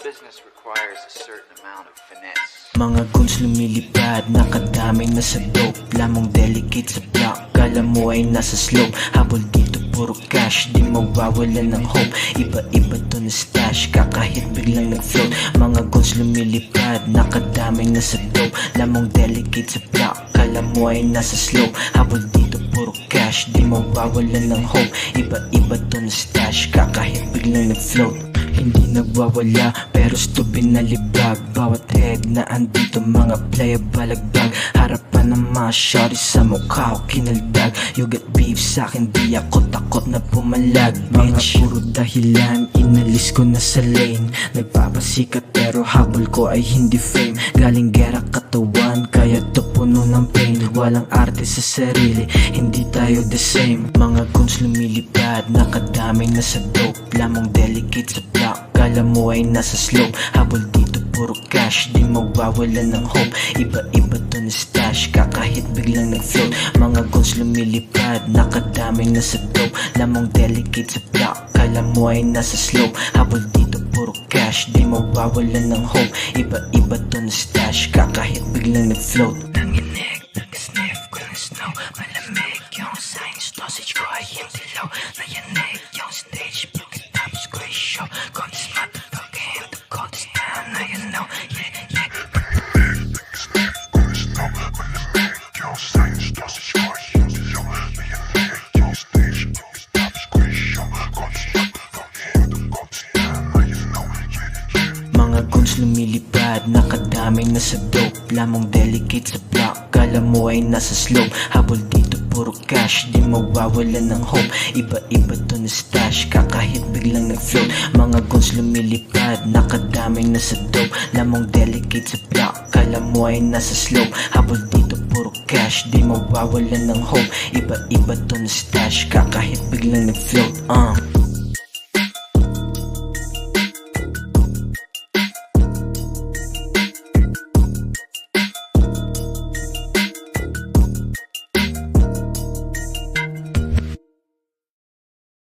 business requires a certain amount of finesse. Mga goons lumilipad, nakadaming nasa dope. Lamang delicate sa block, kala mo ay nasa slope. Habol dito puro cash, di mawawalan ng hope. Iba-iba to na stash, kakahit biglang nag-float. Mga goons lumilipad, nakadaming nasa dope. Lamang delicate sa block, kala mo ay nasa slope. Habol dito puro cash, di mawawalan ng hope. Iba-iba to na stash, kakahit biglang nag-float. Hindi nagwawala pero stupid na libag. Bawat head na andito mga playa balagbag. Harapan ng mga shawty sa mukha ko kinaldag. You got beef sa'kin, di ako takot na pumalag. Mga puro dahilan, inalis ko na sa lane. Nagpapasikat pero habol ko ay hindi fame. Galing gera katawan, kaya to puno ng pain. Walang arte sa sarili, hindi tayo the same. Mga goons lumilipad, nakadaming nasa dope. Lamang delicate sa block, kala mo ay nasa slope. Habol dito puro cash, di mawawalan ng hope. Iba-iba to na stash, kakahit biglang nag-float. Mga goons lumilipad, nakadaming nasa dope. Lamang delicate sa block, kala mo ay nasa slope. Habol dito puro cash, di mawawalan ng hope. Iba-iba to na stash, kakahit biglang nag-float. Nanginig, nag-sniff ko ng snow. Malamig yung science dosage ko ay hindi low. Nayanig yung stage, broken tapos ko ay show. Contest motherfucking the coldest town, now you know, yeah, yeah. Mga goons lumilipad, nakadaming nasa dope. Lamang delicate sa block, kala mo ay nasa slope. Habol dito puro cash, di mawawalan ng hope. Iba-iba to na stash, kakahit biglang nag-float. Mga goons lumilipad, nakadaming nasa dope. Lamang delicate sa block, kala mo ay nasa slope. Habol dito puro cash, di mawawalan ng hope. Iba-iba to na stash, kakahit biglang nag-float.